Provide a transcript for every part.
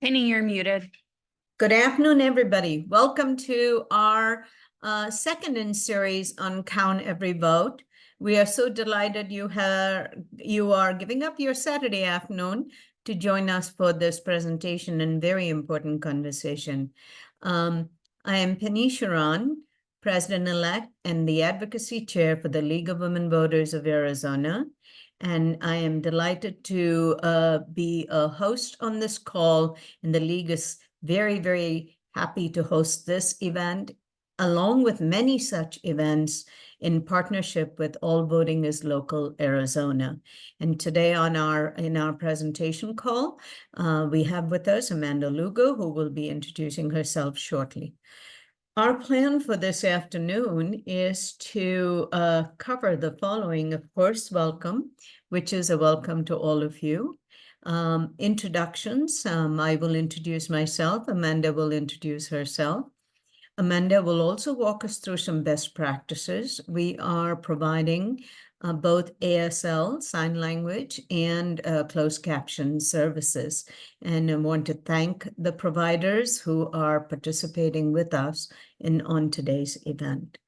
Penny, you're muted. Good afternoon, everybody. Welcome to our second in series on Count Every Vote. We are so delighted you are giving up your Saturday afternoon to join us for this presentation and very important conversation. I am Penny Sharon, President-elect and the Advocacy Chair for the League of Women Voters of Arizona. And I am delighted to be a host on this call, and the League is very, very happy to host this event, along with many such events in partnership with All Voting is Local Arizona. And today in our presentation call, we have with us Amanda Lugo, who will be introducing herself shortly. Our plan for this afternoon is to cover the following. Of course, welcome, which is a welcome to all of you. Introductions, I will introduce myself. Amanda will introduce herself. Amanda will also walk us through some best practices. We are providing both ASL, sign language, and closed caption services. And I want to thank the providers who are participating with us on today's event.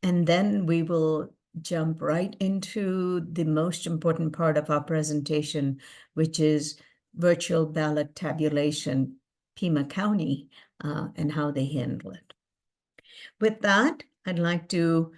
And then we will jump right into the most important part of our presentation, which is virtual ballot tabulation, Pima County, and how they handle it. With that, I'd like to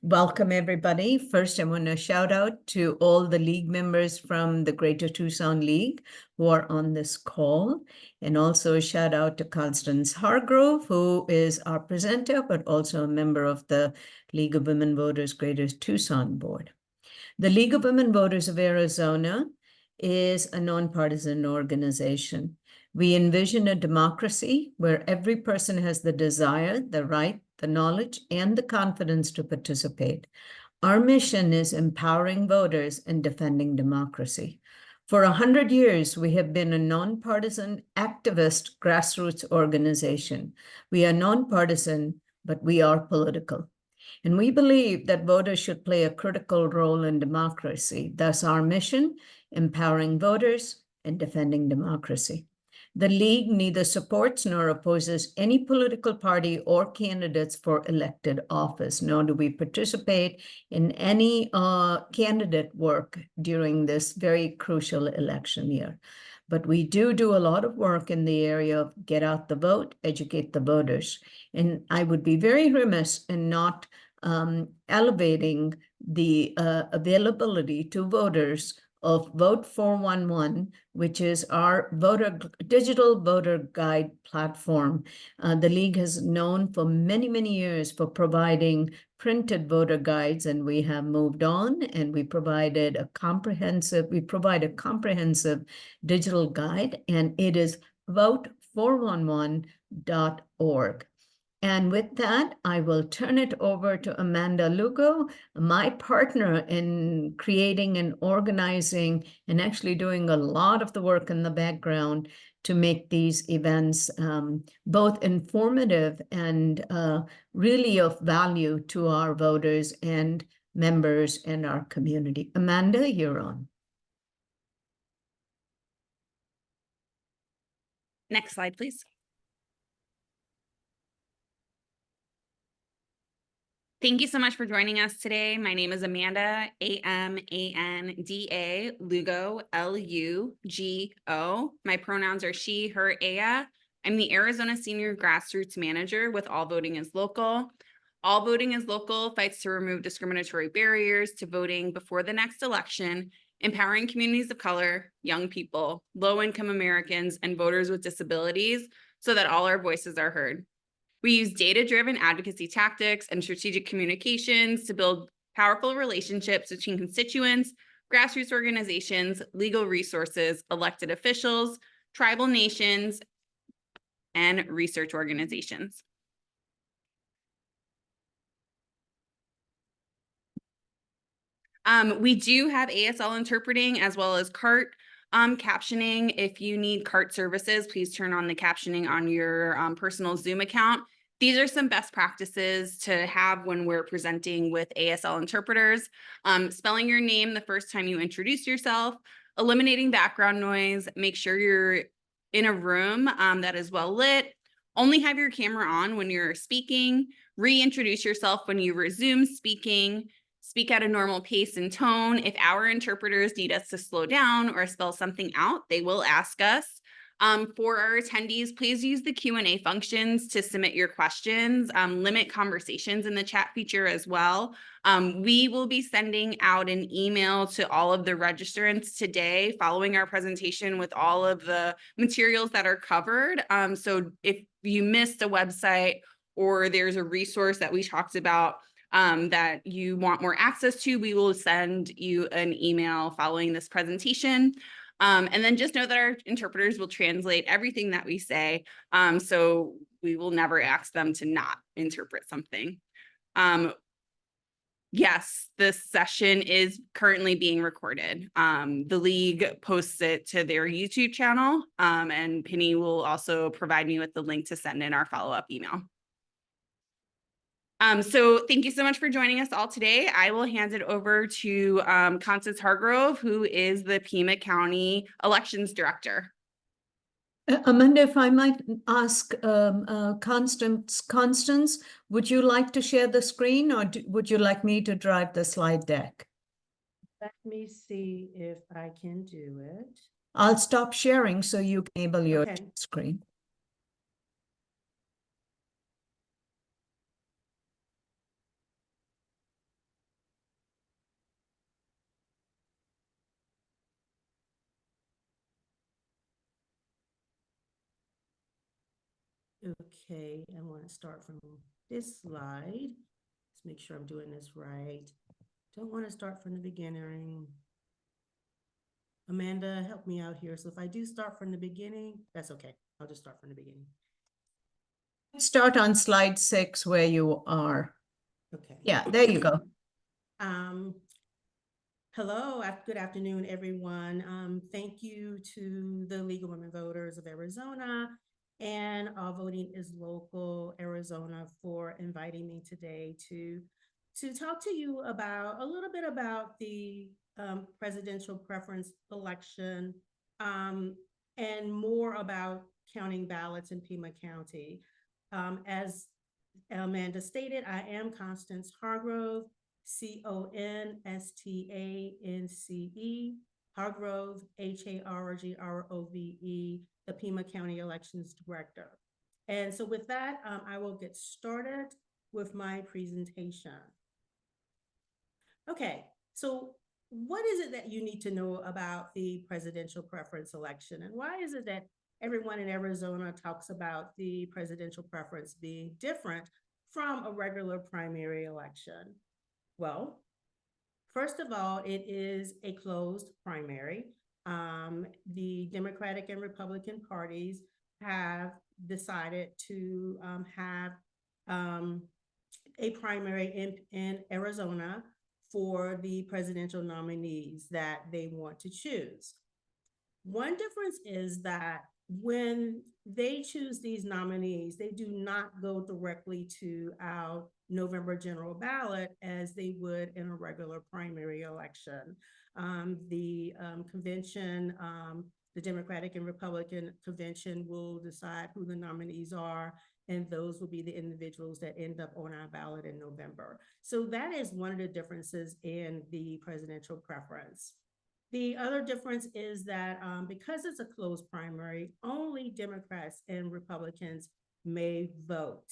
welcome everybody. First, I want to shout out to all the League members from the Greater Tucson League who are on this call, and also a shout out to Constance Hargrove, who is our presenter, but also a member of the League of Women Voters Greater Tucson Board. The League of Women Voters of Arizona is a nonpartisan organization. We envision a democracy where every person has the desire, the right, the knowledge, and the confidence to participate. Our mission is empowering voters and defending democracy. For 100 years, we have been a nonpartisan, activist, grassroots organization. We are nonpartisan, but we are political. And we believe that voters should play a critical role in democracy. Thus, our mission, empowering voters and defending democracy. The League neither supports nor opposes any political party or candidates for elected office, nor do we participate in any candidate work during this very crucial election year. But we do a lot of work in the area of get out the vote, educate the voters. And I would be very remiss in not elevating the availability to voters of Vote 411, which is our digital voter guide platform. The League has known for many, many years for providing printed voter guides, and we have moved on, and we provide a comprehensive digital guide, and it is vote411.org. And with that, I will turn it over to Amanda Lugo, my partner in creating and organizing and actually doing a lot of the work in the background to make these events both informative and really of value to our voters and members in our community. Amanda, you're on. Next slide, please. Thank you so much for joining us today. My name is Amanda, A-M-A-N-D-A, Lugo, L-U-G-O. My pronouns are she, her, ea. I'm the Arizona Senior Grassroots Manager with All Voting is Local. All Voting is Local fights to remove discriminatory barriers to voting before the next election, empowering communities of color, young people, low-income Americans, and voters with disabilities so that all our voices are heard. We use data-driven advocacy tactics and strategic communications to build powerful relationships between constituents, grassroots organizations, legal resources, elected officials, tribal nations, and research organizations. We do have ASL interpreting as well as CART captioning. If you need CART services, please turn on the captioning on your personal Zoom account. These are some best practices to have when we're presenting with ASL interpreters. Spelling your name the first time you introduce yourself, eliminating background noise, make sure you're in a room that is well lit. Only have your camera on when you're speaking. Reintroduce yourself when you resume speaking. Speak at a normal pace and tone. If our interpreters need us to slow down or spell something out, they will ask us. For our attendees, please use the Q&A functions to submit your questions. Limit conversations in the chat feature as well. We will be sending out an email to all of the registrants today following our presentation with all of the materials that are covered. So if you missed a website or there's a resource that we talked about that you want more access to, we will send you an email following this presentation. And then just know that our interpreters will translate everything that we say. So we will never ask them to not interpret something. Yes, this session is currently being recorded. The league posts it to their YouTube channel, and Penny will also provide me with the link to send in our follow-up email. So thank you so much for joining us all today. I will hand it over to Constance Hargrove, who is the Pima County Elections Director. Amanda, if I might ask Constance, would you like to share the screen, or would you like me to drive the slide deck? Let me see if I can do it. I'll stop sharing so you can enable your Okay. screen. Okay, I want to start from this slide. Let's make sure I'm doing this right. Don't want to start from the beginning. Amanda, help me out here. So if I do start from the beginning, that's okay. I'll just start from the beginning. Start on slide 6 where you are. Okay. Yeah, there you go. Hello, good afternoon, everyone. Thank you to the League of Women Voters of Arizona and All Voting is Local Arizona for inviting me today to talk to you about a little bit about the presidential preference election and more about counting ballots in Pima County. As Amanda stated, I am Constance Hargrove, Constance, Hargrove, Hargrove, the Pima County Elections Director. And so with that, I will get started with my presentation. Okay, so what is it that you need to know about the presidential preference election? And why is it that everyone in Arizona talks about the presidential preference being different from a regular primary election? Well, first of all, it is a closed primary. The Democratic and Republican parties have decided to have a primary in Arizona for the presidential nominees that they want to choose. One difference is that when they choose these nominees, they do not go directly to our November general ballot as they would in a regular primary election. The convention, the Democratic and Republican convention will decide who the nominees are, and those will be the individuals that end up on our ballot in November. So that is one of the differences in the presidential preference. The other difference is that because it's a closed primary, only Democrats and Republicans may vote.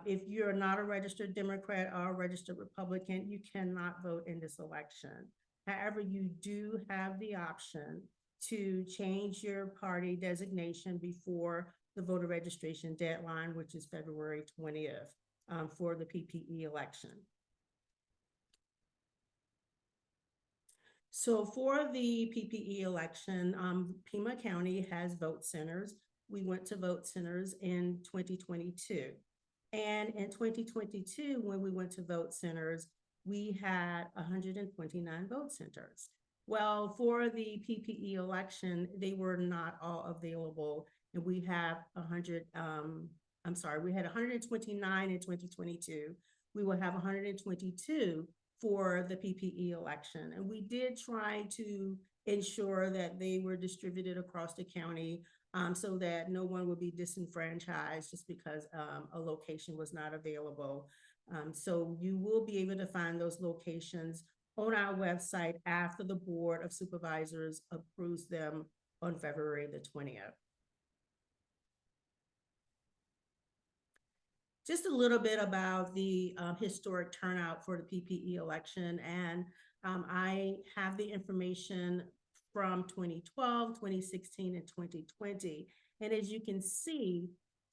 If you're not a registered Democrat or a registered Republican, you cannot vote in this election. However, you do have the option to change your party designation before the voter registration deadline, which is February 20th for the PPE election. So for the PPE election, Pima County has vote centers. We went to vote centers in 2022. And in 2022, when we went to vote centers, we had 129 vote centers. Well, for the PPE election, they were not all available. And we have we had 129 in 2022. We will have 122 for the PPE election. And we did try to ensure that they were distributed across the county so that no one would be disenfranchised just because a location was not available. So you will be able to find those locations on our website after the Board of Supervisors approves them on February the 20th. Just a little bit about the historic turnout for the PPE election. And I have the information from 2012, 2016, and 2020. And as you can see,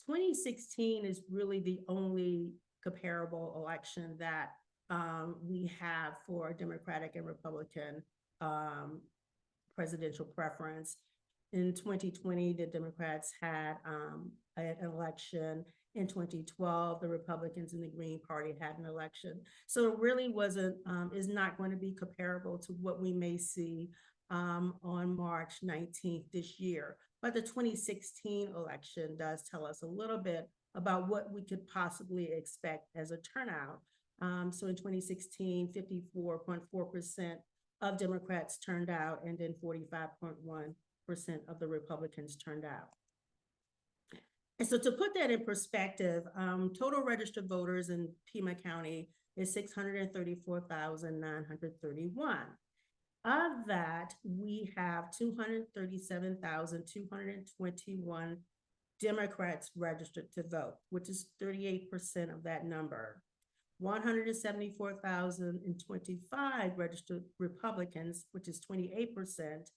2016 is really the only comparable election that we have for Democratic and Republican presidential preference. In 2020, the Democrats had an election. In 2012, the Republicans and the Green Party had an election. So it really is not going to be comparable to what we may see on March 19th this year. But the 2016 election does tell us a little bit about what we could possibly expect as a turnout. So in 2016, 54.4% of Democrats turned out, and then 45.1% of the Republicans turned out. And so to put that in perspective, total registered voters in Pima County is 634,931. Of that, we have 237,221 Democrats registered to vote, which is 38% of that number. 174,025 registered Republicans, which is 28%,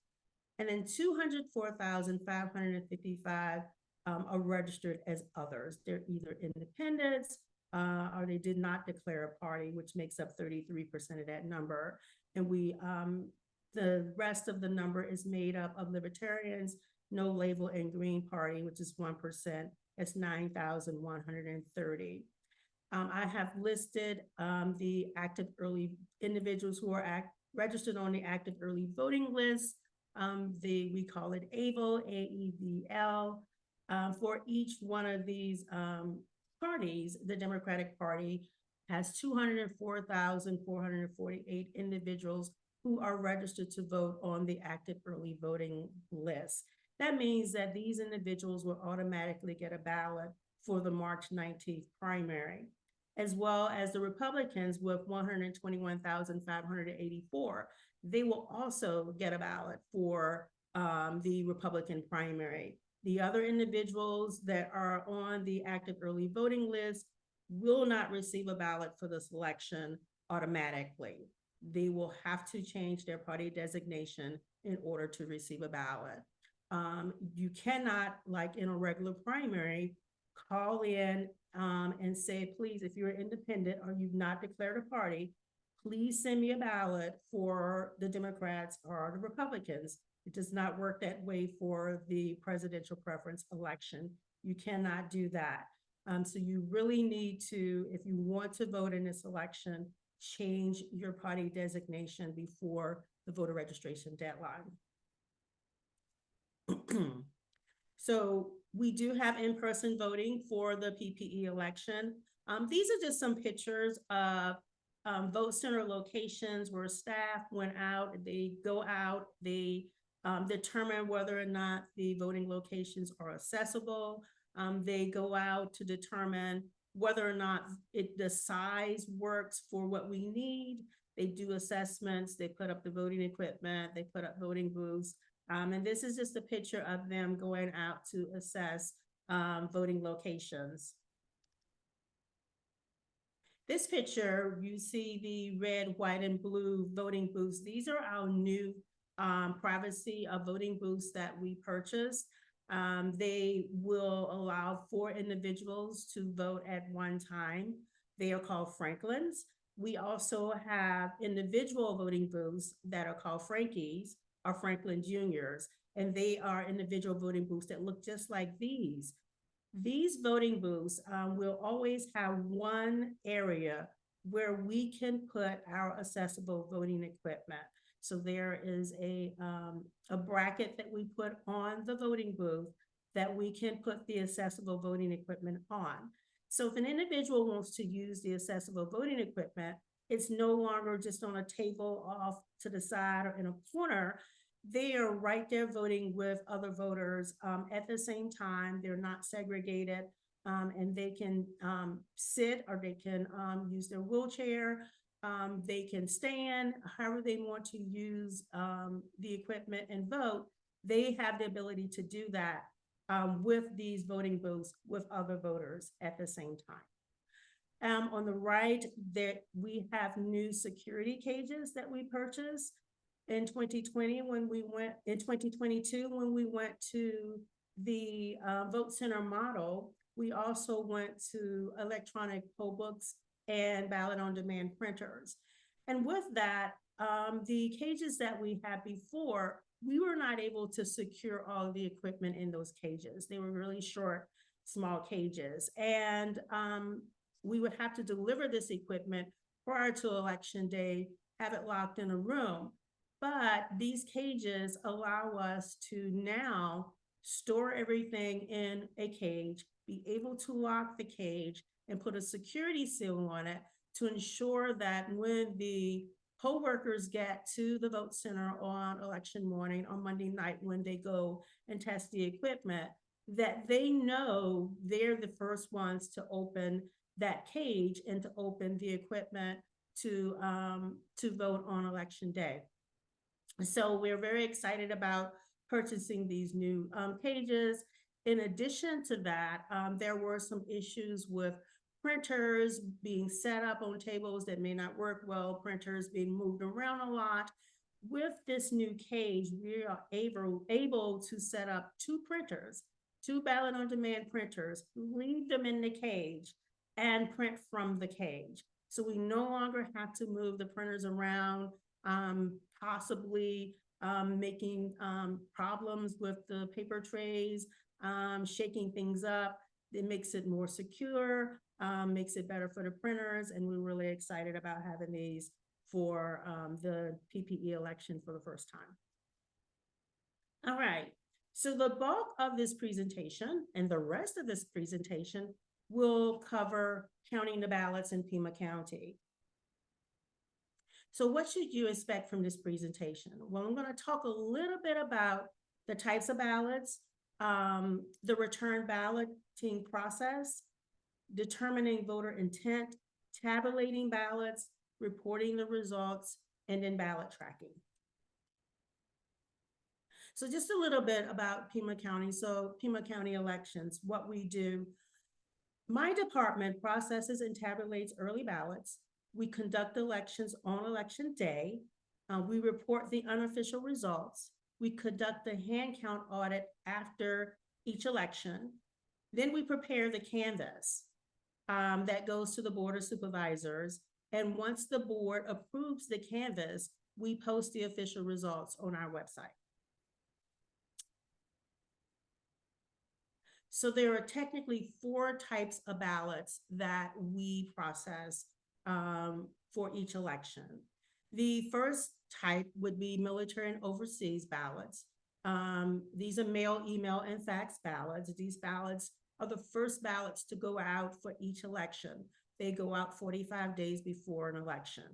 and then 204,555 are registered as others. They're either independents or they did not declare a party, which makes up 33% of that number. And the rest of the number is made up of libertarians, no label, and Green Party, which is 1%. That's 9,130. I have listed the active early individuals who are registered on the active early voting list. We call it AVL, AEVL. For each one of these parties, the Democratic Party has 204,448 individuals who are registered to vote on the active early voting list. That means that these individuals will automatically get a ballot for the March 19th primary, as well as the Republicans with 121,584. They will also get a ballot for the Republican primary. The other individuals that are on the active early voting list will not receive a ballot for this election automatically. They will have to change their party designation in order to receive a ballot. You cannot, like in a regular primary, call in and say, please, if you're independent or you've not declared a party, please send me a ballot for the Democrats or the Republicans. It does not work that way for the presidential preference election. You cannot do that. So you really need to, if you want to vote in this election, change your party designation before the voter registration deadline. So we do have in-person voting for the PPE election. These are just some pictures of vote center locations where staff went out. They go out, they determine whether or not the voting locations are accessible. They go out to determine whether or not the size works for what we need. They do assessments, they put up the voting equipment, they put up voting booths. And this is just a picture of them going out to assess voting locations. This picture, you see the red, white, and blue voting booths. These are our new privacy of voting booths that we purchased. They will allow 4 individuals to vote at one time. They are called Franklins. We also have individual voting booths that are called Frankies or Franklin Juniors, and they are individual voting booths that look just like these. These voting booths will always have one area where we can put our accessible voting equipment. So there is a bracket that we put on the voting booth that we can put the accessible voting equipment on. So if an individual wants to use the accessible voting equipment, it's no longer just on a table off to the side or in a corner. they are right there voting with other voters at the same time. They're not segregated, and they can sit, or they can use their wheelchair. They can stand, however they want to use the equipment and vote. They have the ability to do that with these voting booths with other voters at the same time. On the right, there we have new security cages that we purchased in 2020 when we went, in 2022 when we went to the vote center model. We also went to electronic poll books and ballot on demand printers. And with that, the cages that we had before, we were not able to secure all of the equipment in those cages. They were really short, small cages. And we would have to deliver this equipment prior to election day, have it locked in a room. But these cages allow us to now store everything in a cage, be able to lock the cage and put a security seal on it to ensure that when the poll workers get to the vote center on election morning, on Monday night, when they go and test the equipment, that they know they're the first ones to open that cage and to open the equipment to vote on election day. So we're very excited about purchasing these new cages. In addition to that, there were some issues with printers being set up on tables that may not work well, printers being moved around a lot. With this new cage, we are able to set up two printers, two ballot on demand printers, leave them in the cage and print from the cage. So we no longer have to move the printers around, possibly making problems with the paper trays, shaking things up. It makes it more secure, makes it better for the printers, and we're really excited about having these for the PPE election for the first time. All right, so the bulk of this presentation and the rest of this presentation will cover counting the ballots in Pima County. So what should you expect from this presentation? Well, I'm going to talk a little bit about the types of ballots, the return balloting process, determining voter intent, tabulating ballots, reporting the results, and then ballot tracking. So just a little bit about Pima County. So Pima County elections, what we do. My department processes and tabulates early ballots. We conduct elections on election day. We report the unofficial results. We conduct a hand count audit after each election. Then we prepare the canvass that goes to the board of supervisors. And once the board approves the canvass, we post the official results on our website. So there are technically 4 types of ballots that we process for each election. The first type would be military and overseas ballots. These are mail, email, and fax ballots. These ballots are the first ballots to go out for each election. They go out 45 days before an election.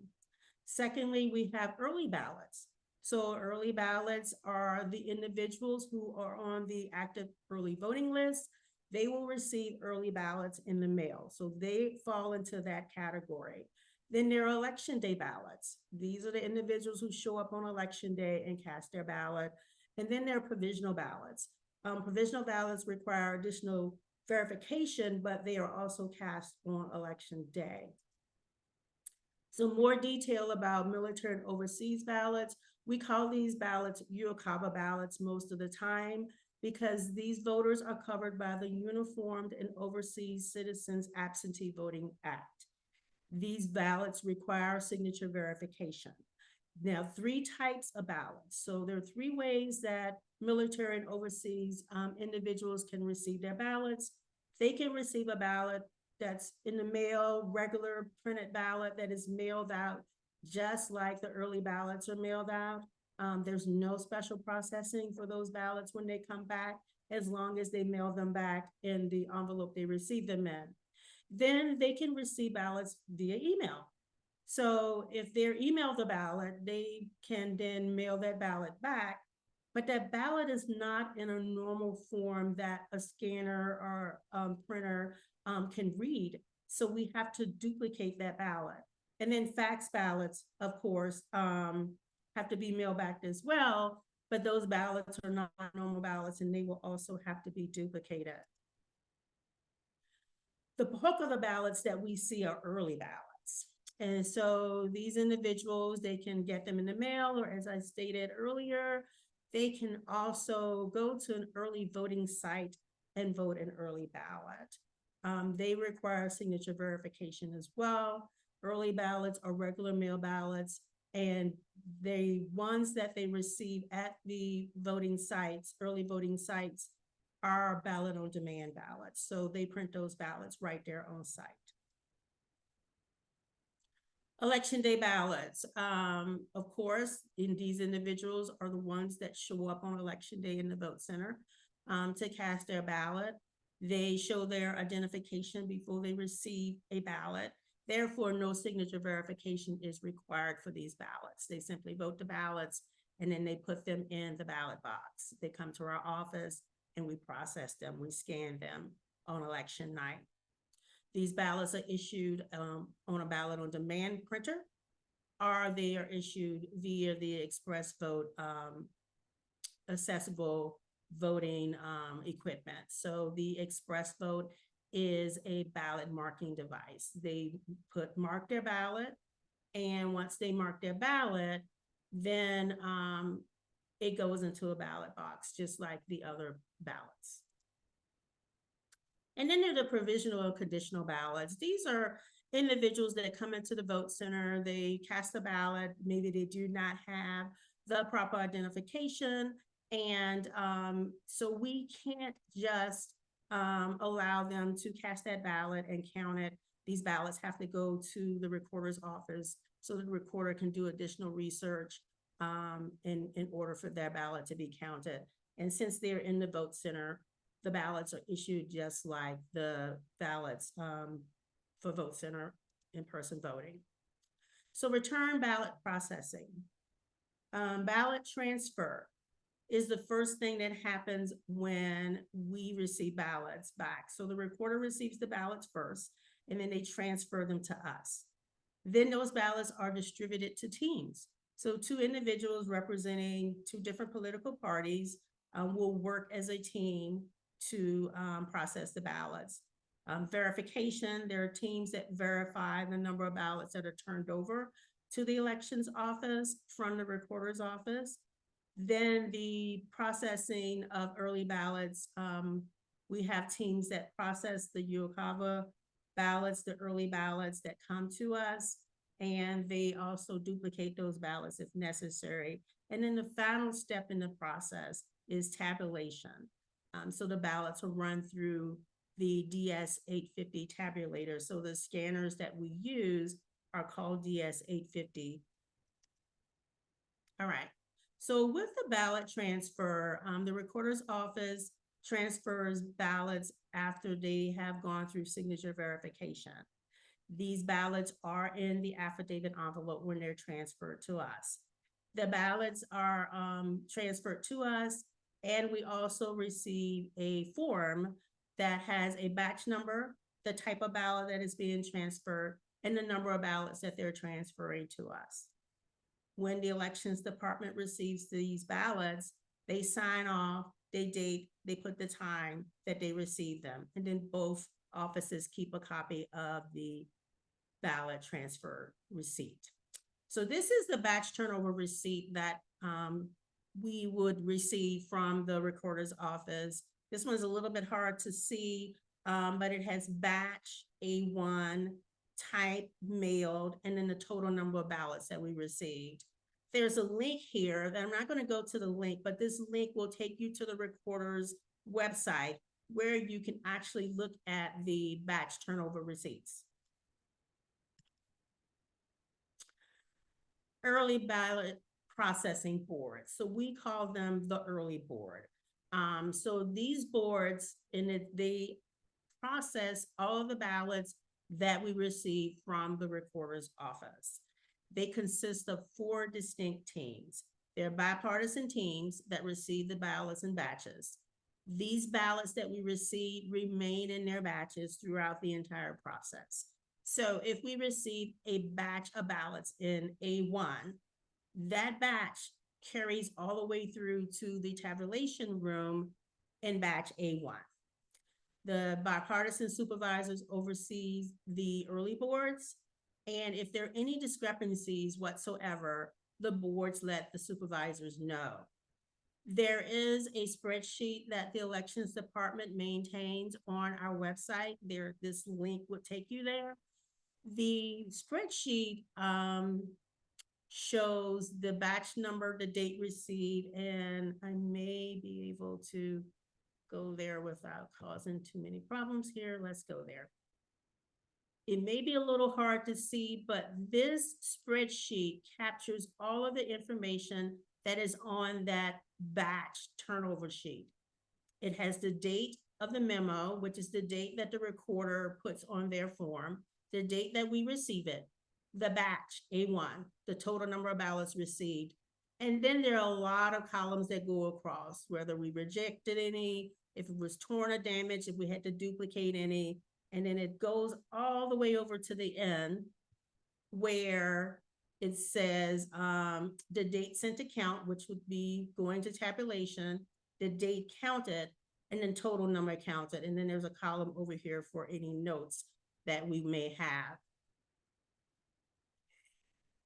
Secondly, we have early ballots. So early ballots are the individuals who are on the active early voting list. They will receive early ballots in the mail. So they fall into that category. Then there are election day ballots. These are the individuals who show up on election day and cast their ballot. And then there are provisional ballots. Provisional ballots require additional verification, but they are also cast on election day. So more detail about military and overseas ballots. We call these ballots UOCAVA ballots most of the time because these voters are covered by the Uniformed and Overseas Citizens Absentee Voting Act. These ballots require signature verification. Now, 3 types of ballots. So there are 3 ways that military and overseas individuals can receive their ballots. They can receive a ballot that's in the mail, regular printed ballot that is mailed out just like the early ballots are mailed out. There's no special processing for those ballots when they come back, as long as they mail them back in the envelope they received them in. Then they can receive ballots via email. So if they're emailed the ballot, they can then mail that ballot back but that ballot is not in a normal form that a scanner or printer can read. So we have to duplicate that ballot. And then fax ballots, of course, have to be mailed back as well, but those ballots are not normal ballots and they will also have to be duplicated. The bulk of the ballots that we see are early ballots. And so these individuals, they can get them in the mail, or as I stated earlier, they can also go to an early voting site and vote an early ballot. They require signature verification as well. Early ballots are regular mail ballots, and the ones that they receive at the voting sites, early voting sites, are ballot on demand ballots. So they print those ballots right there on site. Election day ballots. Of course, these individuals are the ones that show up on election day in the vote center to cast their ballot. They show their identification before they receive a ballot. Therefore, no signature verification is required for these ballots. They simply vote the ballots and then they put them in the ballot box. They come to our office and we process them, we scan them on election night. These ballots are issued on a ballot on demand printer, or they are issued via the express vote accessible voting equipment. So the express vote is a ballot marking device. They mark their ballot, and once they mark their ballot, then it goes into a ballot box, just like the other ballots. And then there are the provisional and conditional ballots. These are individuals that come into the vote center, they cast a ballot, maybe they do not have the proper identification. And so we can't just allow them to cast that ballot and count it. These ballots have to go to the recorder's office so the recorder can do additional research in order for their ballot to be counted. And since they're in the vote center, the ballots are issued just like the ballots for vote center in-person voting. So return ballot processing. Ballot transfer is the first thing that happens when we receive ballots back. So the recorder receives the ballots first, and then they transfer them to us. Then those ballots are distributed to teams. So two individuals representing two different political parties will work as a team to process the ballots. Verification, there are teams that verify the number of ballots that are turned over to the elections office from the recorder's office. Then the processing of early ballots, we have teams that process the UOCAVA ballots, the early ballots that come to us, and they also duplicate those ballots if necessary. And then the final step in the process is tabulation. So the ballots will run through the DS-850 tabulator. So the scanners that we use are called DS-850. All right. So with the ballot transfer, the recorder's office transfers ballots after they have gone through signature verification. These ballots are in the affidavit envelope when they're transferred to us. The ballots are transferred to us, and we also receive a form that has a batch number, the type of ballot that is being transferred, and the number of ballots that they're transferring to us. When the elections department receives these ballots, they sign off, they date, they put the time that they received them, and then both offices keep a copy of the ballot transfer receipt. So this is the batch turnover receipt that we would receive from the recorder's office. This one's a little bit hard to see, but it has batch A1, type, mailed, and then the total number of ballots that we received. There's a link here that I'm not going to go to the link, but this link will take you to the recorder's website where you can actually look at the batch turnover receipts. Early ballot processing boards. So we call them the early board. So these boards, they process all of the ballots that we receive from the recorder's office. They consist of 4 distinct teams. They're bipartisan teams that receive the ballots in batches. These ballots that we receive remain in their batches throughout the entire process. So if we receive a batch of ballots in A1, that batch carries all the way through to the tabulation room in batch A1. The bipartisan supervisors oversees the early boards, and if there are any discrepancies whatsoever, the boards let the supervisors know. There is a spreadsheet that the elections department maintains on our website. This link would take you there. The spreadsheet shows the batch number, the date received, and I may be able to go there without causing too many problems here. Let's go there. It may be a little hard to see, but this spreadsheet captures all of the information that is on that batch turnover sheet. It has the date of the memo, which is the date that the recorder puts on their form, the date that we receive it, the batch, A1, the total number of ballots received. And then there are a lot of columns that go across, whether we rejected any, if it was torn or damaged, if we had to duplicate any. And then it goes all the way over to the end where it says the date sent to count, which would be going to tabulation, the date counted, and then total number counted. And then there's a column over here for any notes that we may have.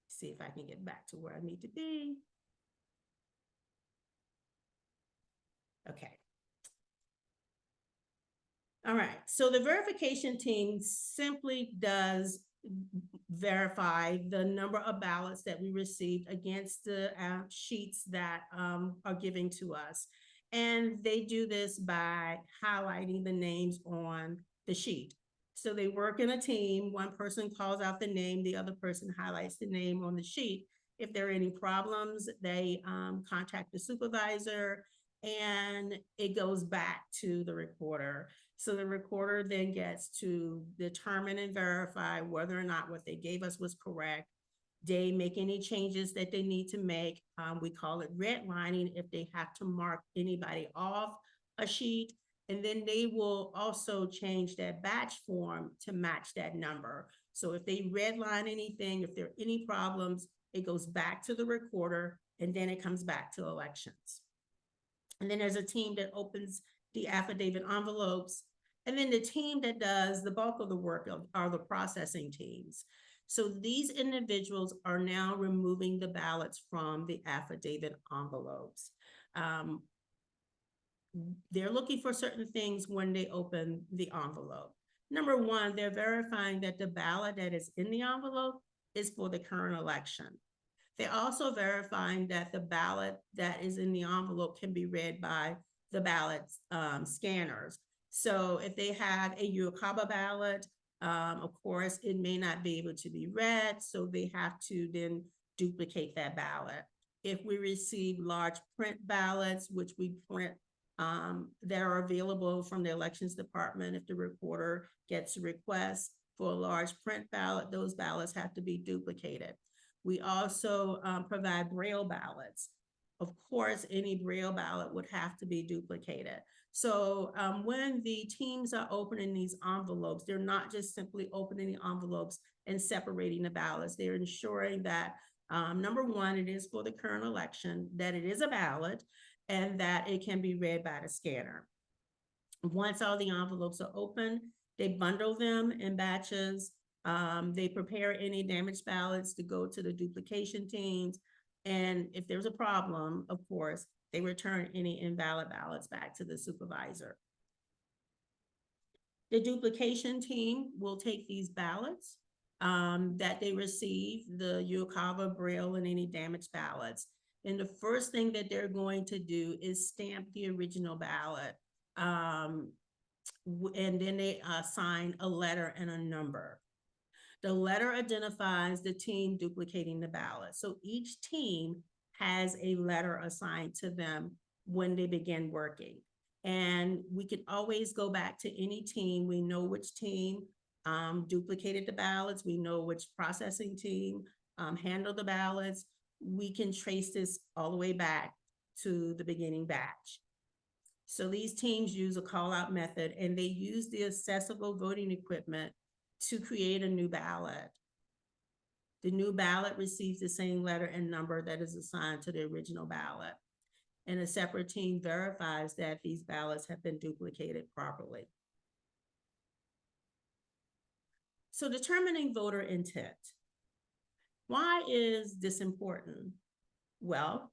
See if I can get back to where I need to be. Okay. All right, so the verification team simply does verify the number of ballots that we received against the sheets that are given to us. And they do this by highlighting the names on the sheet. So they work in a team. One person calls out the name, the other person highlights the name on the sheet. If there are any problems, they contact the supervisor, and it goes back to the recorder. So the recorder then gets to determine and verify whether or not what they gave us was correct. They make any changes that they need to make. We call it redlining if they have to mark anybody off a sheet. And then they will also change that batch form to match that number. So if they redline anything, if there are any problems, it goes back to the recorder, and then it comes back to elections. And then there's a team that opens the affidavit envelopes. And then the team that does the bulk of the work are the processing teams. So these individuals are now removing the ballots from the affidavit envelopes. They're looking for certain things when they open the envelope. Number one, they're verifying that the ballot that is in the envelope is for the current election. They're also verifying that the ballot that is in the envelope can be read by the ballot scanners. So if they have a UOCABA ballot, of course, it may not be able to be read, so they have to then duplicate that ballot. If we receive large print ballots, which we print that are available from the elections department, if the recorder gets a request for a large print ballot, those ballots have to be duplicated. We also provide Braille ballots. Of course, any Braille ballot would have to be duplicated. So when the teams are opening these envelopes, they're not just simply opening the envelopes and separating the ballots. They're ensuring that, number one, it is for the current election, that it is a ballot, and that it can be read by the scanner. Once all the envelopes are open, they bundle them in batches. They prepare any damaged ballots to go to the duplication teams. And if there's a problem, of course, they return any invalid ballots back to the supervisor. The duplication team will take these ballots that they receive, the UOCABA, Braille, and any damaged ballots. And the first thing that they're going to do is stamp the original ballot. And then they assign a letter and a number. The letter identifies the team duplicating the ballot. So each team has a letter assigned to them when they begin working. And we could always go back to any team. We know which team duplicated the ballots. We know which processing team handled the ballots. we can trace this all the way back to the beginning batch. So these teams use a call-out method, and they use the accessible voting equipment to create a new ballot. The new ballot receives the same letter and number that is assigned to the original ballot. And a separate team verifies that these ballots have been duplicated properly. So determining voter intent. Why is this important? Well,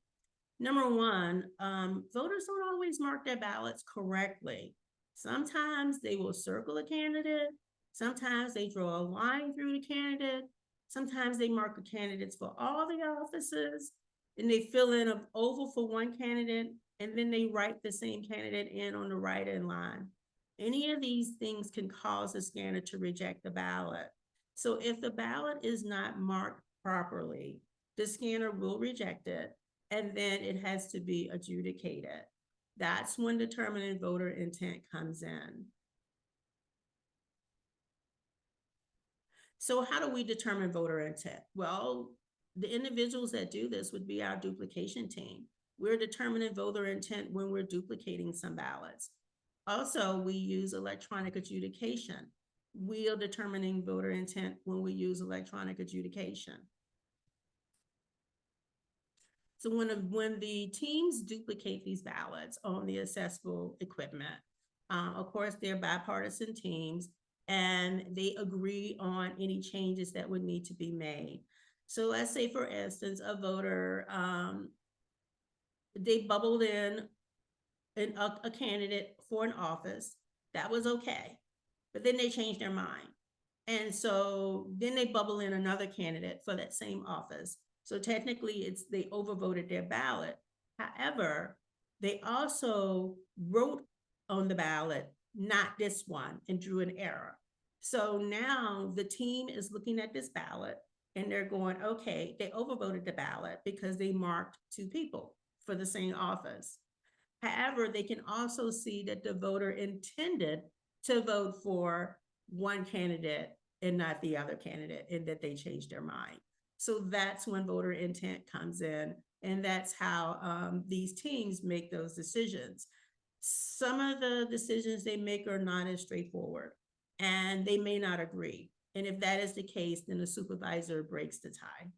number one, voters don't always mark their ballots correctly. Sometimes they will circle a candidate. Sometimes they draw a line through the candidate. Sometimes they mark the candidates for all the offices, and they fill in an oval for one candidate, and then they write the same candidate in on the write-in line. Any of these things can cause the scanner to reject the ballot. So if the ballot is not marked properly, the scanner will reject it, and then it has to be adjudicated. That's when determining voter intent comes in. So how do we determine voter intent? Well, the individuals that do this would be our duplication team. We're determining voter intent when we're duplicating some ballots. Also, we use electronic adjudication. We are determining voter intent when we use electronic adjudication. So when the teams duplicate these ballots on the accessible equipment, of course, they're bipartisan teams, and they agree on any changes that would need to be made. So let's say, for instance, a voter, they bubbled in a candidate for an office. That was okay, but then they changed their mind. And so then they bubble in another candidate for that same office. So technically they overvoted their ballot. However, they also wrote on the ballot, not this one, and drew an error. So now the team is looking at this ballot and they're going, okay, they overvoted the ballot because they marked two people for the same office. However, they can also see that the voter intended to vote for one candidate and not the other candidate, and that they changed their mind. So that's when voter intent comes in, and that's how these teams make those decisions. Some of the decisions they make are not as straightforward, and they may not agree. And if that is the case, then the supervisor breaks the tie.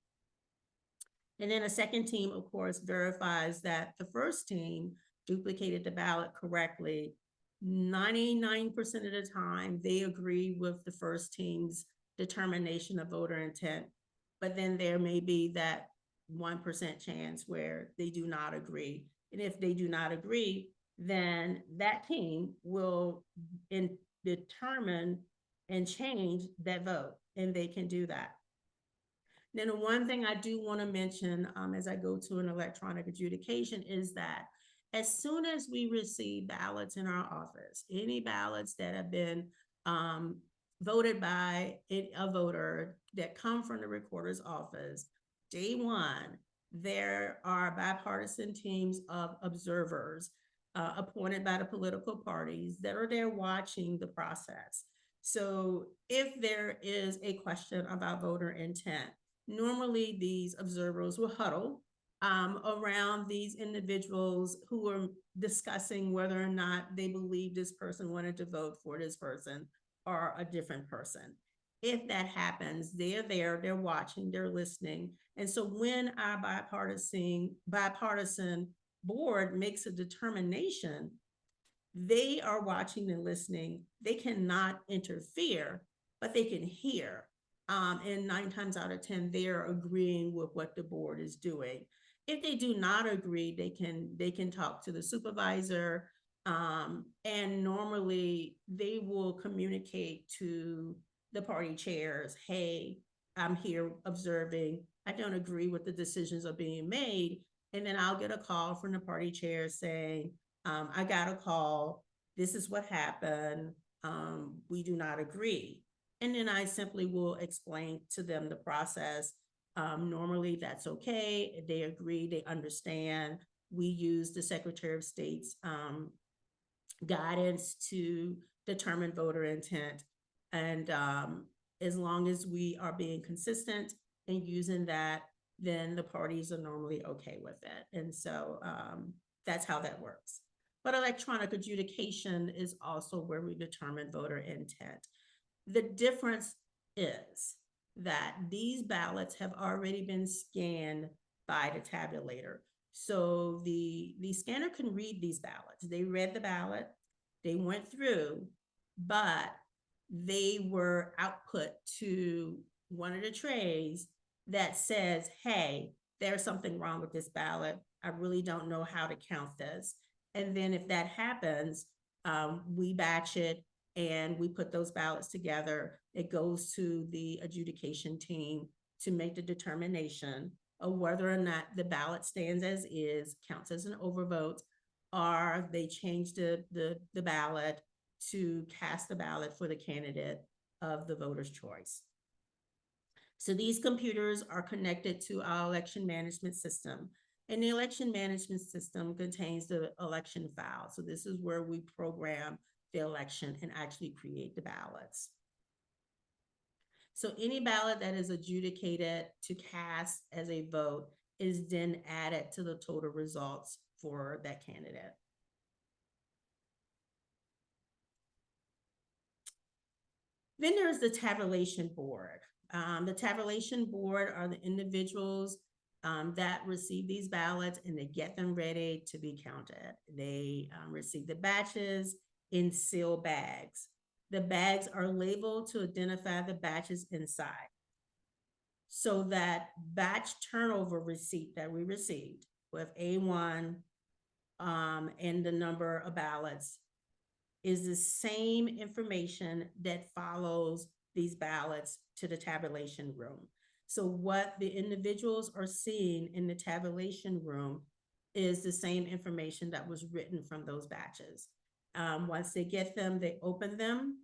And then a second team, of course, verifies that the first team duplicated the ballot correctly. 99% of the time, they agree with the first team's determination of voter intent, but then there may be that 1% chance where they do not agree. And if they do not agree, then that team will determine and change that vote, and they can do that. Then the one thing I do want to mention as I go to an electronic adjudication is that as soon as we receive ballots in our office, any ballots that have been voted by a voter that come from the recorder's office, day one, there are bipartisan teams of observers appointed by the political parties that are there watching the process. So if there is a question about voter intent, normally these observers will huddle around these individuals who are discussing whether or not they believe this person wanted to vote for this person or a different person. If that happens, they're there, they're watching, they're listening. And so when our bipartisan board makes a determination, they are watching and listening. They cannot interfere, but they can hear. And 9 times out of 10, they're agreeing with what the board is doing. If they do not agree, they can talk to the supervisor, and normally they will communicate to the party chairs, hey, I'm here observing. I don't agree with the decisions are being made. And then I'll get a call from the party chair saying, I got a call. This is what happened. We do not agree. And then I simply will explain to them the process. Normally that's okay. They agree, they understand. We use the Secretary of State's guidance to determine voter intent. And as long as we are being consistent and using that then the parties are normally okay with it. And so that's how that works. But electronic adjudication is also where we determine voter intent. The difference is that these ballots have already been scanned by the tabulator. So the scanner can read these ballots. They read the ballot, they went through, but they were output to one of the trays that says, hey, there's something wrong with this ballot. I really don't know how to count this. And then if that happens, we batch it and we put those ballots together. It goes to the adjudication team to make the determination of whether or not the ballot stands as is, counts as an overvote, or they change the ballot to cast the ballot for the candidate of the voter's choice. So these computers are connected to our election management system. And the election management system contains the election file. So this is where we program the election and actually create the ballots. So any ballot that is adjudicated to cast as a vote is then added to the total results for that candidate. Then there's the tabulation board. The tabulation board are the individuals that receive these ballots and they get them ready to be counted. They receive the batches in sealed bags. The bags are labeled to identify the batches inside. So that batch turnover receipt that we received with A1 and the number of ballots is the same information that follows these ballots to the tabulation room. So what the individuals are seeing in the tabulation room is the same information that was written from those batches. Once they get them, they open them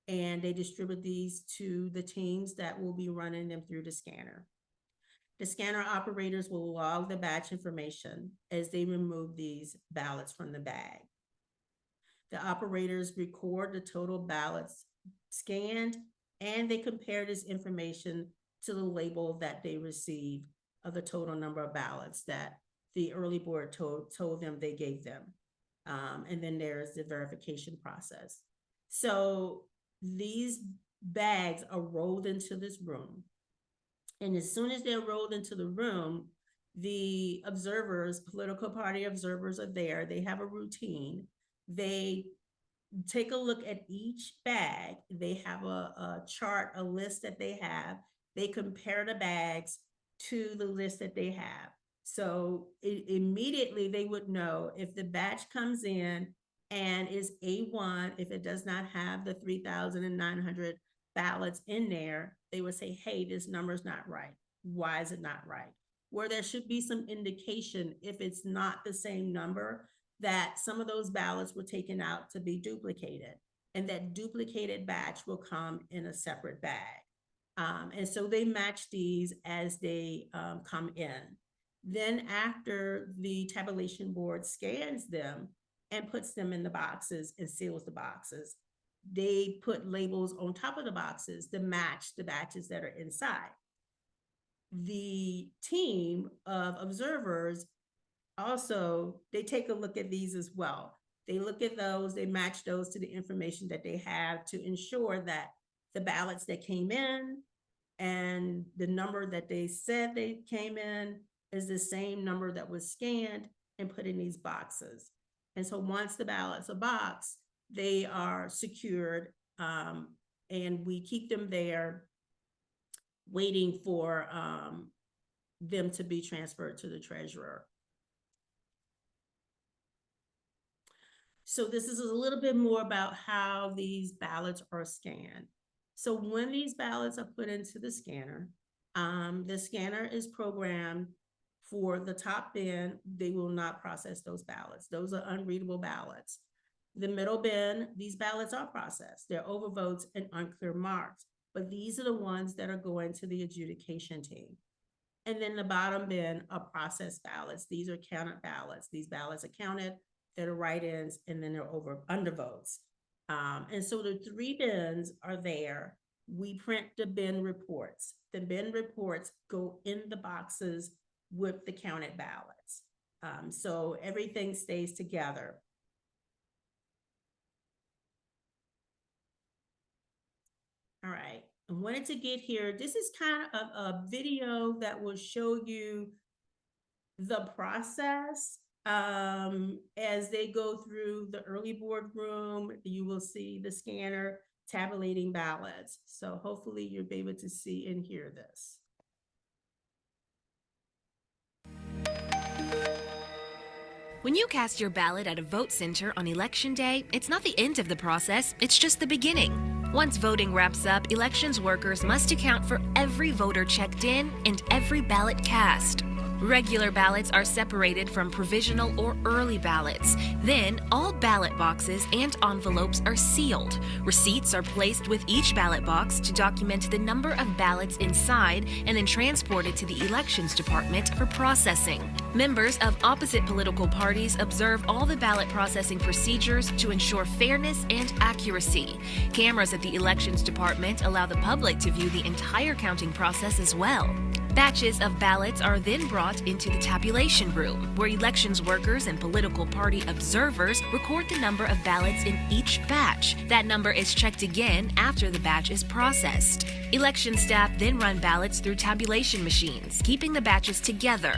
and they distribute these to the teams that will be running them through the scanner. The scanner operators will log the batch information as they remove these ballots from the bag. The operators record the total ballots scanned and they compare this information to the label that they received of the total number of ballots that the early board told them they gave them. And then there's the verification process. So these bags are rolled into this room. And as soon as they're rolled into the room, the observers, political party observers are there. They have a routine. They take a look at each bag. They have a chart, a list that they have. They compare the bags to the list that they have. So immediately they would know if the batch comes in and is A1, if it does not have the 3,900 ballots in there, they would say, hey, this number's not right. Why is it not right? Where there should be some indication if it's not the same number, that some of those ballots were taken out to be duplicated, and that duplicated batch will come in a separate bag. And so they match these as they come in. Then after the tabulation board scans them and puts them in the boxes and seals the boxes, they put labels on top of the boxes to match the batches that are inside. The team of observers also, they take a look at these as well. They look at those, they match those to the information that they have to ensure that the ballots that came in and the number that they said they came in is the same number that was scanned and put in these boxes. And so once the ballots are boxed, they are secured, and we keep them there waiting for them to be transferred to the treasurer. So this is a little bit more about how these ballots are scanned. So when these ballots are put into the scanner is programmed for the top bin. They will not process those ballots. Those are unreadable ballots. The middle bin, these ballots are processed. They're overvotes and unclear marks, but these are the ones that are going to the adjudication team. And then the bottom bin are processed ballots. These are counted ballots. These ballots are counted, they're write-ins, and then they're undervotes. And so the three bins are there we print the bin reports. The bin reports go in the boxes with the counted ballots. So everything stays together. All right, I wanted to get here. This is kind of a video that will show you the process as they go through the early boardroom. You will see the scanner tabulating ballots. So hopefully you'll be able to see and hear this. When you cast your ballot at a vote center on Election Day, it's not the end of the process, it's just the beginning. Once voting wraps up, elections workers must account for every voter checked in and every ballot cast. Regular ballots are separated from provisional or early ballots. Then, all ballot boxes and envelopes are sealed. Receipts are placed with each ballot box to document the number of ballots inside and then transported to the Elections Department for processing. Members of opposite political parties observe all the ballot processing procedures to ensure fairness and accuracy. Cameras at the Elections Department allow the public to view the entire counting process as well. Batches of ballots are then brought into the tabulation room, where elections workers and political party observers record the number of ballots in each batch. That number is checked again after the batch is processed. Election staff then run ballots through tabulation machines, keeping the batches together.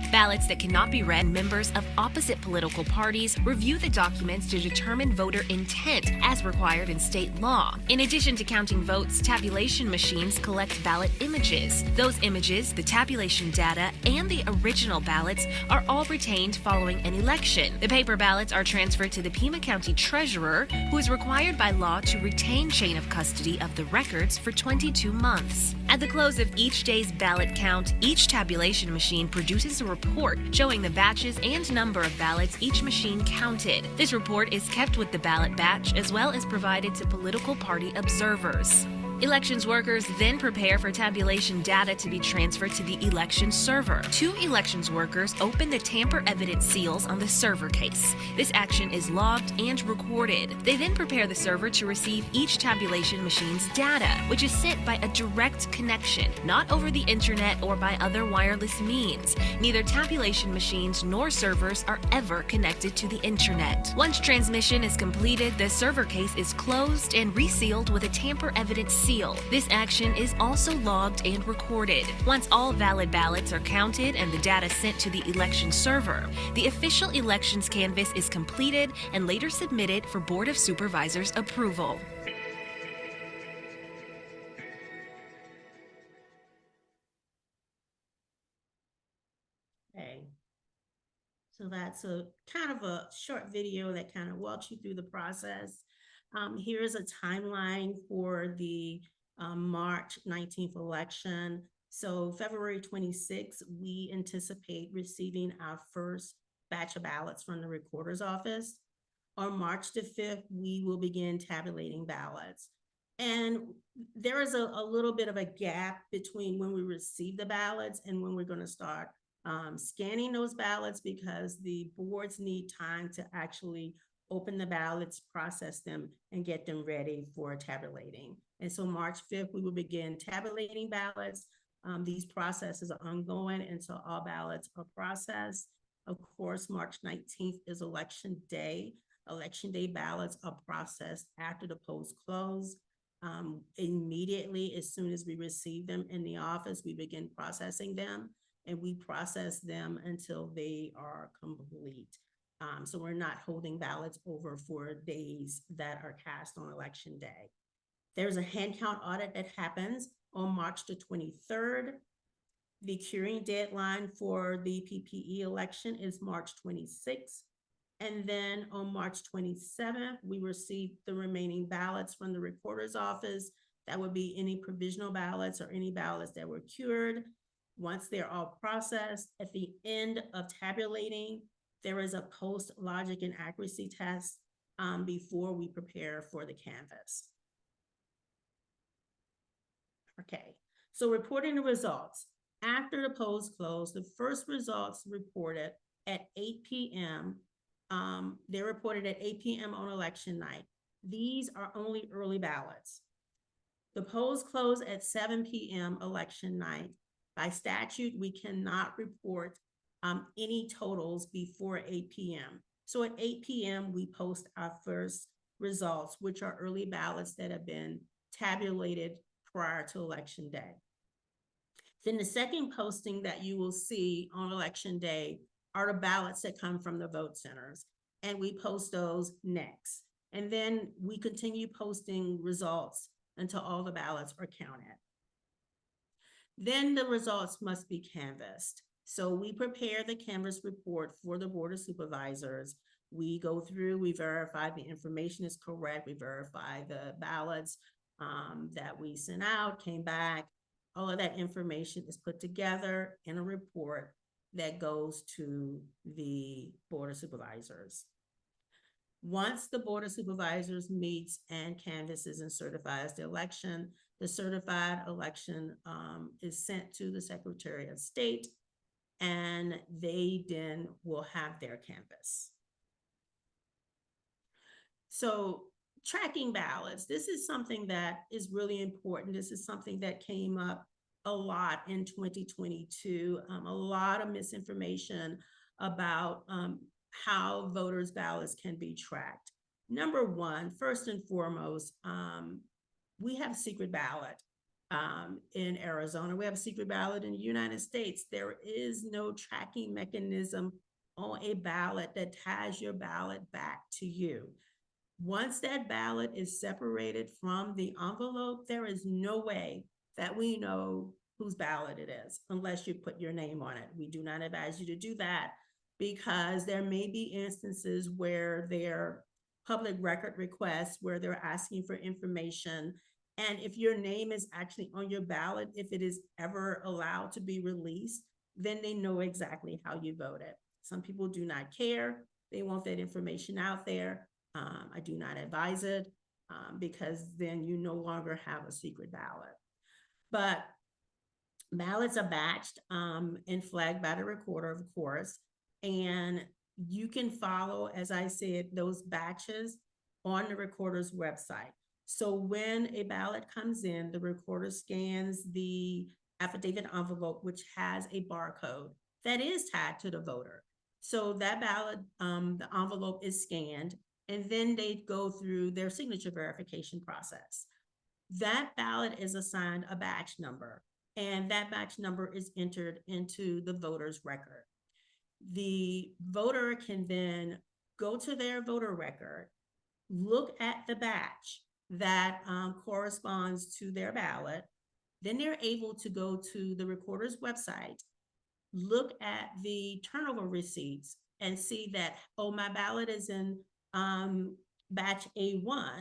Ballots that cannot be read, members of opposite political parties review the documents to determine voter intent as required in state law. In addition to counting votes, tabulation machines collect ballot images. Those images, the tabulation data, and the original ballots are all retained following an election. The paper ballots are transferred to the Pima County Treasurer, who is required by law to retain chain of custody of the records for 22 months. At the close of each day's ballot count, each tabulation machine produces a report showing the batches and number of ballots each machine counted. This report is kept with the ballot batch as well as provided to political party observers. Elections workers then prepare for tabulation data to be transferred to the election server. 2 elections workers open the tamper evidence seals on the server case. This action is logged and recorded. They then prepare the server to receive each tabulation machine's data, which is sent by a direct connection, not over the internet or by other wireless means. Neither tabulation machines nor servers are ever connected to the internet. Once transmission is completed, the server case is closed and resealed with a tamper evidence seal. This action is also logged and recorded. Once all valid ballots are counted and the data sent to the election server, the official elections canvass is completed and later submitted for Board of Supervisors approval. Okay. So that's a kind of a short video that kind of walks you through the process. Here's a timeline for the March 19th election. So February 26th, we anticipate receiving our first batch of ballots from the recorder's office. On March the 5th, we will begin tabulating ballots. And there is a little bit of a gap between when we receive the ballots and when we're going to start scanning those ballots, because the boards need time to actually open the ballots, process them, and get them ready for tabulating. And so March 5th, we will begin tabulating ballots. These processes are ongoing until all ballots are processed. Of course, March 19th is election day. Election day ballots are processed after the polls close. Immediately, as soon as we receive them in the office, we begin processing them, and we process them until they are complete. So we're not holding ballots over for days that are cast on election day. There's a hand count audit that happens on March the 23rd. The curing deadline for the PPE election is March 26th. And then on March 27th, we receive the remaining ballots from the recorder's office. That would be any provisional ballots or any ballots that were cured. Once they're all processed, at the end of tabulating, there is a post logic and accuracy test before we prepare for the canvass. Okay, so reporting the results. After the polls close, the first results reported at 8 p.m. They're reported at 8 p.m. on election night. These are only early ballots. The polls close at 7 p.m. election night. By statute, we cannot report any totals before 8 p.m. So at 8 p.m., we post our first results, which are early ballots that have been tabulated prior to election day. Then the second posting that you will see on election day are the ballots that come from the vote centers, and we post those next. And then we continue posting results until all the ballots are counted. Then the results must be canvassed. So we prepare the canvass report for the Board of Supervisors. We go through, we verify the information is correct, we verify the ballots that we sent out, came back. All of that information is put together in a report that goes to the Board of Supervisors. Once the Board of Supervisors meets and canvasses and certifies the election, the certified election is sent to the Secretary of State, and they then will have their canvass. So tracking ballots, this is something that is really important. This is something that came up a lot in 2022, a lot of misinformation about how voters' ballots can be tracked. Number one, first and foremost, we have a secret ballot in Arizona. We have a secret ballot in the United States. There is no tracking mechanism on a ballot that ties your ballot back to you. Once that ballot is separated from the envelope, there is no way that we know whose ballot it is unless you put your name on it. We do not advise you to do that because there may be instances where there public record requests where they're asking for information. And if your name is actually on your ballot, if it is ever allowed to be released, then they know exactly how you voted. Some people do not care. They want that information out there. I do not advise it because then you no longer have a secret ballot. But ballots are batched and flagged by the recorder, of course, and you can follow, as I said, those batches on the recorder's website. So when a ballot comes in, the recorder scans the affidavit envelope, which has a barcode that is tied to the voter. So that ballot, the envelope is scanned, and then they go through their signature verification process. That ballot is assigned a batch number, and that batch number is entered into the voter's record. The voter can then go to their voter record, look at the batch that corresponds to their ballot. Then they're able to go to the recorder's website, look at the turnover receipts and see that, oh, my ballot is in batch A1.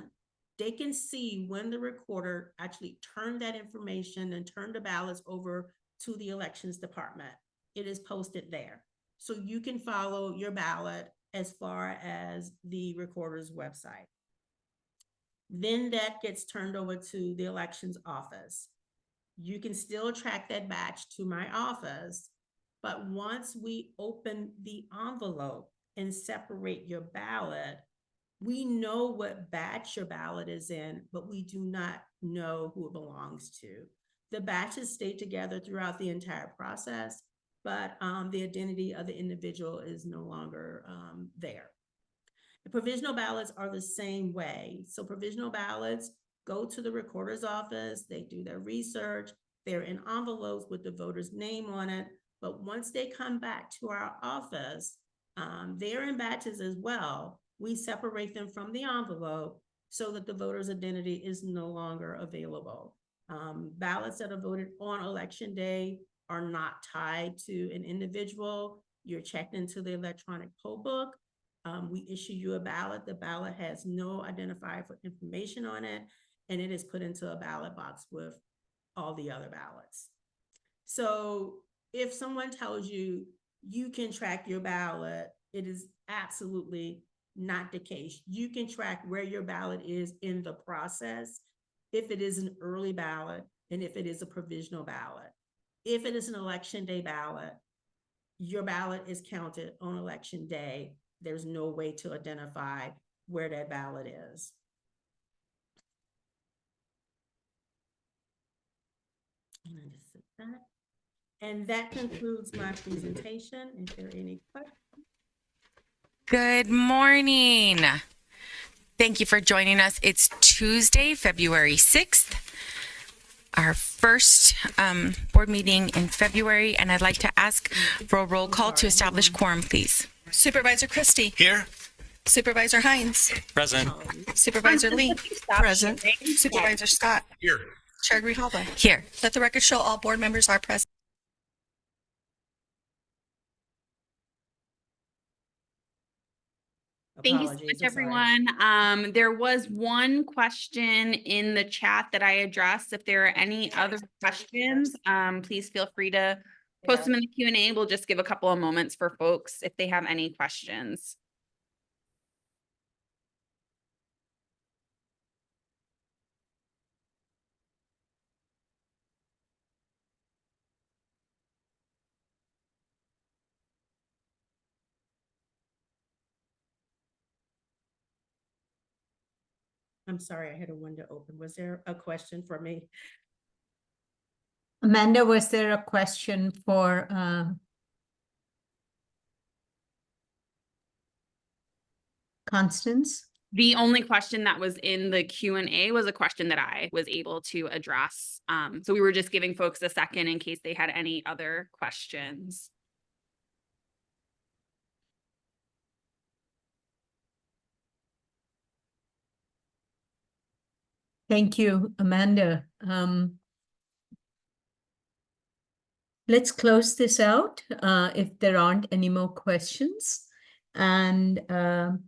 They can see when the recorder actually turned that information and turned the ballots over to the elections department. It is posted there. So you can follow your ballot as far as the recorder's website. Then that gets turned over to the elections office. You can still track that batch to my office, but once we open the envelope and separate your ballot, we know what batch your ballot is in, but we do not know who it belongs to. The batches stay together throughout the entire process, but the identity of the individual is no longer there. The provisional ballots are the same way. So provisional ballots go to the recorder's office, they do their research, they're in envelopes with the voter's name on it, but once they come back to our office, they're in batches as well. We separate them from the envelope so that the voter's identity is no longer available. Ballots that are voted on election day are not tied to an individual. You're checked into the electronic poll book. We issue you a ballot. The ballot has no identifier for information on it, and it is put into a ballot box with all the other ballots. So if someone tells you you can track your ballot, it is absolutely not the case. You can track where your ballot is in the process, if it is an early ballot and if it is a provisional ballot. If it is an election day ballot, your ballot is counted on election day. There's no way to identify where that ballot is. And I just said that. And that concludes my presentation. If there are any questions. Good morning. Thank you for joining us. It's Tuesday, February 6th, our first board meeting in February, and I'd like to ask for a roll call to establish quorum, please. Supervisor Christie. Here. Supervisor Hines. Present. Supervisor Lee. Present. Supervisor Scott. Here. Chair Grijalva. Here. Let the record show all board members are present. Thank you so Apologies, much, I'm sorry. everyone. There was one question in the chat that I addressed. If there are any other questions, please feel free to post them in the Q&A. We'll just give a couple of moments for folks if they have any questions. I'm sorry, I had a window open. Was there a question for me? Amanda, was there a question for Constance? The only question that was in the Q&A was a question that I was able to address. So we were just giving folks a second in case they had any other questions. Thank you, Amanda. Let's close this out if there aren't any more questions. And and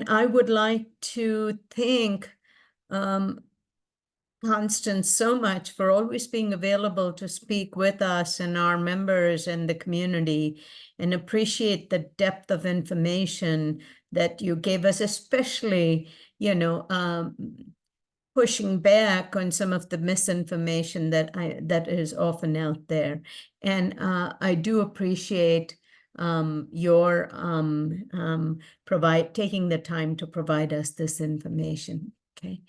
I would like to thank Constance so much for always being available to speak with us and our members and the community, and appreciate the depth of information that you gave us, especially, you know, pushing back on some of the misinformation that is often out there. And I do appreciate your taking the time to provide us this information. Okay.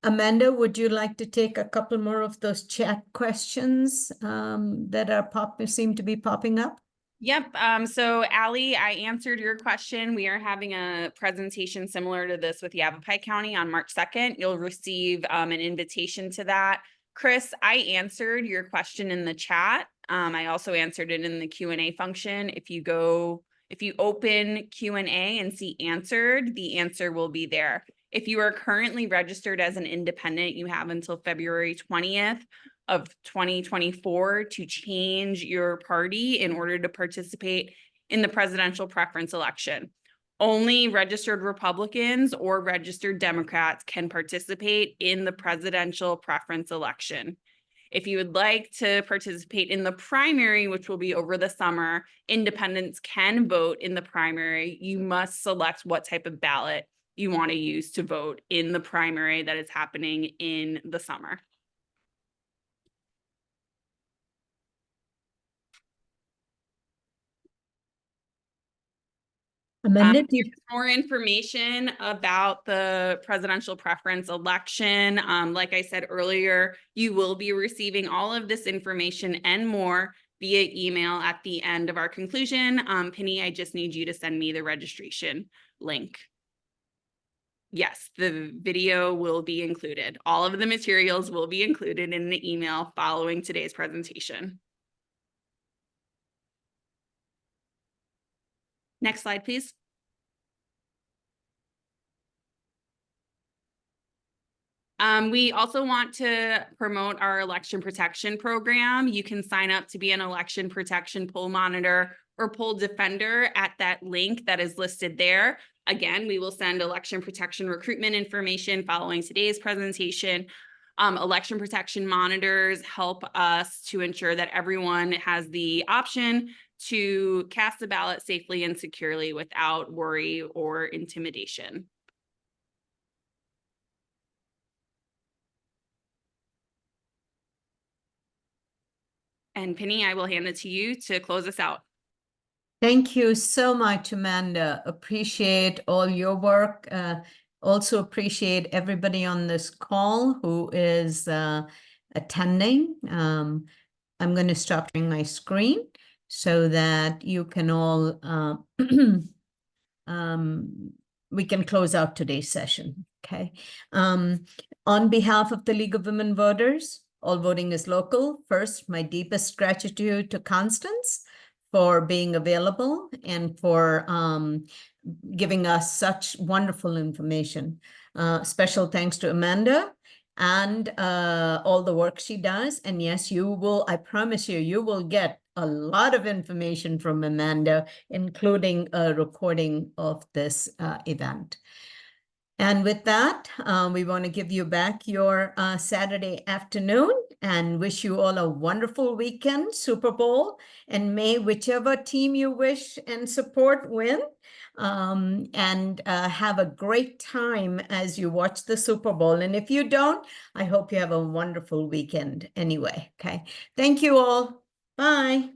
Amanda, would you like to take a couple more of those chat questions that are seem to be popping up? Yep. So Allie, I answered your question. We are having a presentation similar to this with Yavapai County on March 2nd. You'll receive an invitation to that. Chris, I answered your question in the chat. I also answered it in the Q&A function. If you open Q&A and see answered, the answer will be there. If you are currently registered as an independent, you have until February 20th of 2024 to change your party in order to participate in the presidential preference election. Only registered Republicans or registered Democrats can participate in the presidential preference election. If you would like to participate in the primary, which will be over the summer, independents can vote in the primary. You must select what type of ballot you want to use to vote in the primary that is happening in the summer. Amanda, Here's more information about the presidential preference election. Like I said earlier, you will be receiving all of this information and more via email at the end of our conclusion. Penny, I just need you to send me the registration link. Yes, the video will be included. All of the materials will be included in the email following today's presentation. Next slide, please. We also want to promote our election protection program. You can sign up to be an election protection poll monitor or poll defender at that link that is listed there. Again, we will send election protection recruitment information following today's presentation. Election protection monitors help us to ensure that everyone has the option to cast a ballot safely and securely without worry or intimidation. And Penny, I will hand it to you to close us out. thank you so much, Amanda. Appreciate all your work, Also appreciate everybody on this call who is attending. I'm going to stop sharing my screen so that you can all, we can close out today's session, okay? On behalf of the League of Women Voters, All Voting is Local, first, my deepest gratitude to Constance for being available and for giving us such wonderful information. Special thanks to Amanda and all the work she does. And yes, you will, I promise you, you will get a lot of information from Amanda, including a recording of this event. And with that, we want to give you back your Saturday afternoon and wish you all a wonderful weekend, Super Bowl, and may whichever team you wish and support win. And have a great time as you watch the Super Bowl. And if you don't, I hope you have a wonderful weekend anyway. Okay. Thank you all. Bye.